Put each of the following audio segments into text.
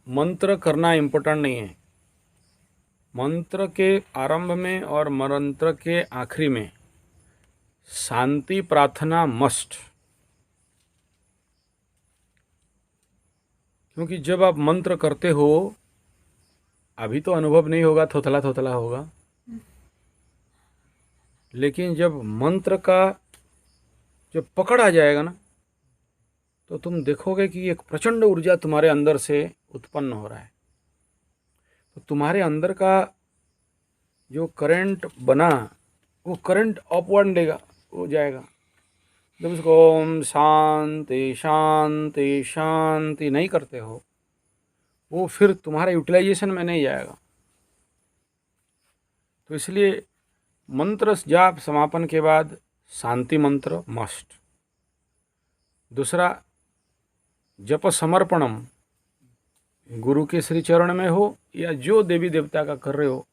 मंत्र करना इम्पोर्टेंट नहीं है। मंत्र के आरंभ में और मंत्र के आखिरी में शांति प्रार्थना मस्ट। क्योंकि जब आप मंत्र करते हो, अभी तो अनुभव नहीं होगा, थोथला थोथला होगा, लेकिन जब मंत्र का जब पकड़ आ जाएगा ना, तो तुम देखोगे कि एक प्रचंड ऊर्जा तुम्हारे अंदर से उत्पन्न हो रहा है। तो तुम्हारे अंदर का जो करंट बना, वो करंट अपवर्ड देगा, हो जाएगा। जब उसको ओम शांति शांति शांति नहीं करते हो, वो फिर तुम्हारे यूटिलाइजेशन में नहीं जाएगा। तो इसलिए मंत्र जाप समापन के बाद शांति मंत्र मस्ट। दूसरा, जप समर्पणम, गुरु के श्री चरण में हो या जो देवी देवता का कर रहे हो,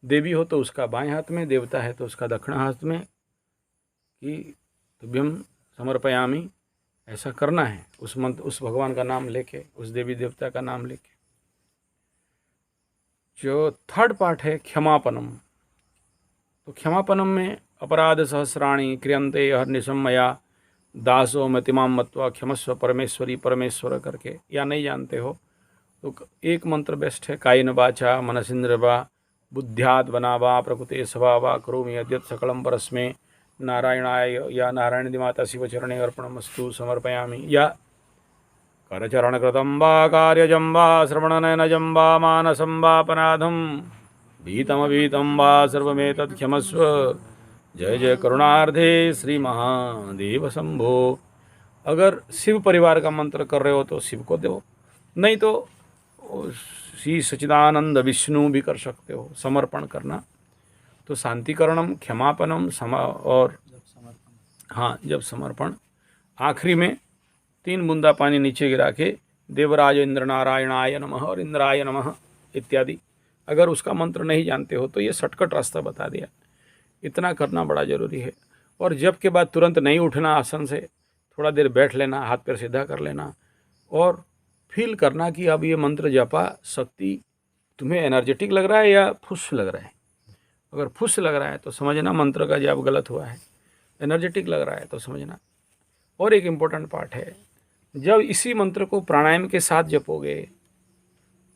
देवी हो तो उसका बाएं हाथ में, देवता है तो उसका दक्षिण हाथ में, कि तुभ्यम समर्पयामि, ऐसा करना है। उस मंत्र, उस भगवान का नाम लेके, उस देवी देवता का नाम लेके। जो थर्ड पार्ट है क्षमापनम, तो क्षमापनम में अपराध सहस्राणी क्रियंते हरनिशम मया दासो मतिमाम मत्वा क्षमस्व परमेश्वरी परमेश्वर करके, या नहीं जानते हो तो एक मंत्र बेस्ट है, कायेन वाचा मनसेन्द्रिय वा बुद्ध्यात् वना वा प्रकृते स्वभावा करोमि यद्यत् सकलम परस्मै नारायणाय या नारायण माता शिवचरणे अर्पणमस्तु समर्पयामि। या करचरणकृतं वा कार्यजं वा श्रवणनयनजं वा मानसं वापराधं भीतमभीतं वा सर्वमेतत् क्षमस्व। जय जय करुणार्धे श्री महादेव शंभो। अगर शिव परिवार का मंत्र कर रहे हो तो शिव को दो, नहीं तो श्री सच्चिदानंद विष्णु भी कर सकते हो। समर्पण करना तो शांतिकरणम, क्षमापनम, और हाँ, जब समर्पण आखिरी में 3 बूंदा पानी नीचे गिरा के देवराज इंद्र नारायणाय नमः और इंद्राय नमः इत्यादि। अगर उसका मंत्र नहीं जानते हो तो ये शॉर्टकट रास्ता बता दिया। इतना करना बड़ा ज़रूरी है। और जब के बाद तुरंत नहीं उठना आसन से, थोड़ा देर बैठ लेना, हाथ पैर सीधा कर लेना और फील करना कि अब ये मंत्र जपा शक्ति तुम्हें एनर्जेटिक लग रहा है या फुस लग रहा है। अगर फुस लग रहा है तो समझना मंत्र का जाप गलत हुआ है, एनर्जेटिक लग रहा है तो समझना। और एक इम्पोर्टेंट पार्ट है, जब इसी मंत्र को प्राणायाम के साथ जपोगे,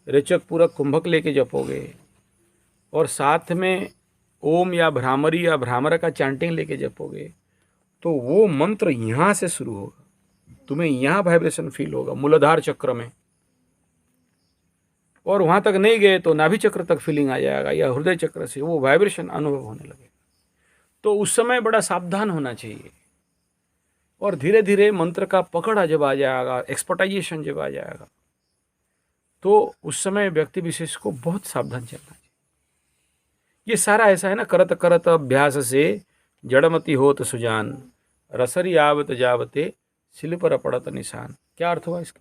रेचक पूरक कुंभक लेके जपोगे और साथ में ओम या भ्रामरी या भ्रामर का चैंटिंग लेके जपोगे, तो वो मंत्र यहाँ से शुरू होगा, तुम्हें यहाँ वाइब्रेशन फील होगा मूलाधार चक्र में, और वहाँ तक नहीं गए तो नाभि चक्र तक फीलिंग आ जाएगा या हृदय चक्र से वो वाइब्रेशन अनुभव होने लगेगा। तो उस समय बड़ा सावधान होना चाहिए। और धीरे धीरे मंत्र का पकड़ जब आ जाएगा, एक्सपर्टाइजेशन जब आ जाएगा, तो उस समय व्यक्ति विशेष को बहुत सावधान चलना चाहिए। ये सारा ऐसा है ना, करत करत अभ्यास से जड़मति होत सुजान, रसरी आवत जावते शिल पर पड़त निशान। क्या अर्थ हुआ इसका?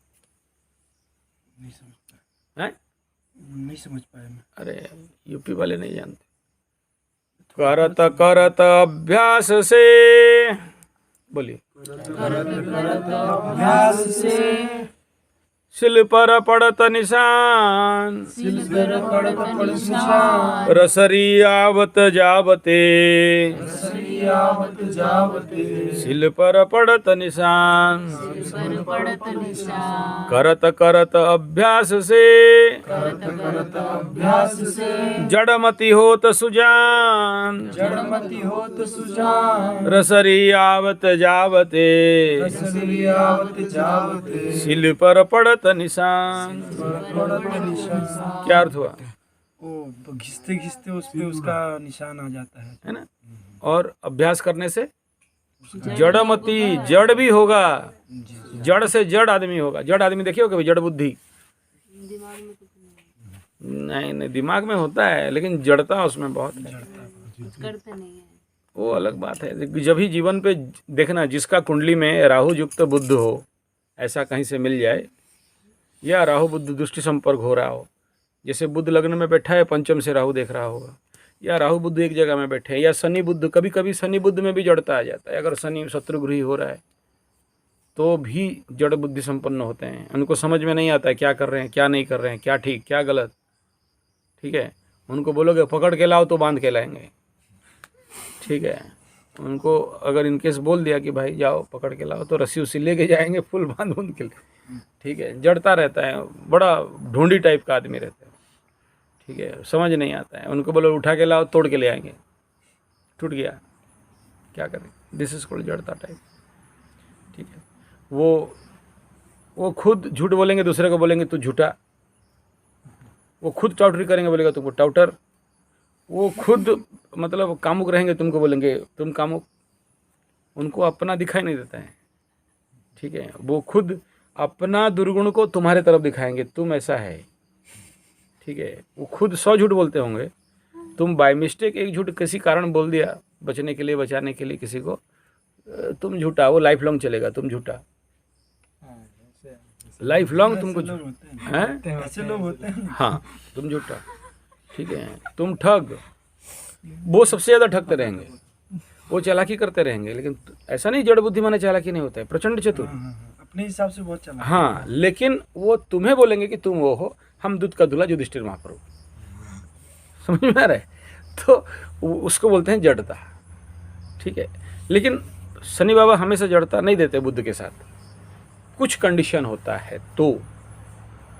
नहीं समझ पाया। हैं? नहीं समझ पाया मैं। अरे यूपी वाले नहीं जानते। करत करत अभ्यास से, बोलिए, अभ्यास से शिल पर पड़त निशान, सिल पर पड़त निशान, रसरी आवत जावते रसरी आवत जावते शिल पर पड़त निशान। करत करत अभ्यास से करत करत अभ्यास से जड़मति होत सुजान, जड़मति होत सुजान, रसरी आवत जावते रसरी आवत जावते शिल पर पड़त निशान। पड़त निशान। क्या अर्थ हुआ? वो घिसते घिसते उस पे उसका निशान आ जाता है ना। और अभ्यास करने से जड़मति, जड़ भी होगा, जड़ से जड़ आदमी होगा। जड़ आदमी देखिए कभी, जड़ बुद्धि नहीं, दिमाग में होता है लेकिन जड़ता उसमें बहुत है, वो अलग बात है। जब ही जीवन पे देखना, जिसका कुंडली में राहु युक्त बुध हो, ऐसा कहीं से मिल जाए, या राहु बुध दृष्टि संपर्क हो रहा हो, जैसे बुध लग्न में बैठा है, पंचम से राहु देख रहा होगा, या राहु बुध एक जगह में बैठे हैं, या शनि बुध, कभी कभी शनि बुध में भी जड़ता आ जाता है। अगर शनि शत्रुगृही हो रहा है तो भी जड़ बुद्धि संपन्न होते हैं। उनको समझ में नहीं आता है क्या कर रहे हैं, क्या नहीं कर रहे हैं, क्या ठीक क्या गलत। ठीक है, उनको बोलोगे पकड़ के लाओ तो बांध के लाएंगे। ठीक है, उनको अगर इनकेस बोल दिया कि भाई जाओ पकड़ के लाओ तो रस्सी उसी लेके जाएंगे, फुल बांध के लिए। ठीक है, जड़ता रहता है, बड़ा ढूंढी टाइप का आदमी रहता है। ठीक है, समझ नहीं आता है। उनको बोलो उठा के लाओ, तोड़ के ले आएंगे, टूट गया क्या करें। दिस इज कॉल्ड जड़ता टाइप। ठीक है, वो खुद झूठ बोलेंगे, दूसरे को बोलेंगे तू झूठा। वो खुद टाउटरी करेंगे, बोलेगा तुमको टाउटर। वो खुद मतलब कामुक रहेंगे, तुमको बोलेंगे तुम कामुक। उनको अपना दिखाई नहीं देता है। ठीक है, वो खुद अपना दुर्गुण को तुम्हारे तरफ दिखाएंगे, तुम ऐसा है। ठीक है, वो खुद 100 झूठ बोलते होंगे, तुम बाय मिस्टेक एक झूठ किसी कारण बोल दिया, बचने के लिए बचाने के लिए किसी को, तुम झूठा। वो लाइफ लॉन्ग चलेगा, तुम झूठा लाइफ लॉन्ग तुमको हैं। ऐसे लोग होते हैं। हाँ, तुम झूठा। ठीक है, तुम ठग। वो सबसे ज़्यादा ठगते रहेंगे, वो चालाकी करते रहेंगे। लेकिन ऐसा नहीं जड़ बुद्धि माने चालाकी नहीं होता है, प्रचंड चतुर। अपने हिसाब से बहुत चला। हाँ, लेकिन वो तुम्हें बोलेंगे कि तुम वो हो, हम दूध का दूल्हा युधिष्ठिर महाप्रभु। समझ में आ रहा है? तो उसको बोलते हैं जड़ता। ठीक है, लेकिन शनि बाबा हमेशा जड़ता नहीं देते बुद्ध के साथ, कुछ कंडीशन होता है तो।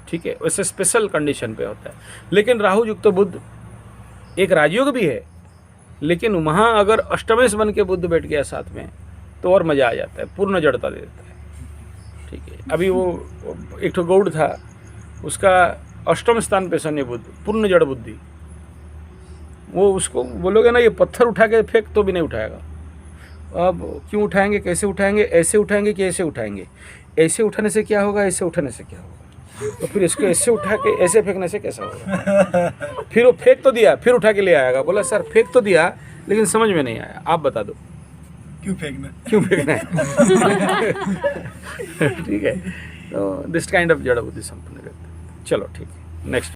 ठीक है, वैसे स्पेशल कंडीशन पे होता है। लेकिन राहु युक्त बुद्ध एक राजयोग भी है, लेकिन वहाँ अगर अष्टमेश बन के बुद्ध बैठ गया साथ में तो और मज़ा आ जाता है, पूर्ण जड़ता दे देता है। ठीक है, अभी वो एक ठो गौड़ था, उसका अष्टम स्थान पे शनि बुद्ध, पूर्ण जड़ बुद्धि। वो उसको बोलोगे ना ये पत्थर उठा के फेंक तो भी नहीं उठाएगा। अब क्यों उठाएंगे, कैसे उठाएंगे, ऐसे उठाएंगे कि ऐसे उठाएंगे, ऐसे उठाने से क्या होगा, ऐसे उठाने से क्या होगा, तो फिर इसको ऐसे उठा के ऐसे फेंकने से कैसा होगा। फिर वो फेंक तो दिया, फिर उठा के ले आएगा। बोला सर फेंक तो दिया लेकिन समझ में नहीं आया, आप बता दो क्यों फेंकना है। ठीक है, तो दिस काइंड ऑफ जड़ बुद्धि संपन्न रहता है। चलो ठीक है, नेक्स्ट।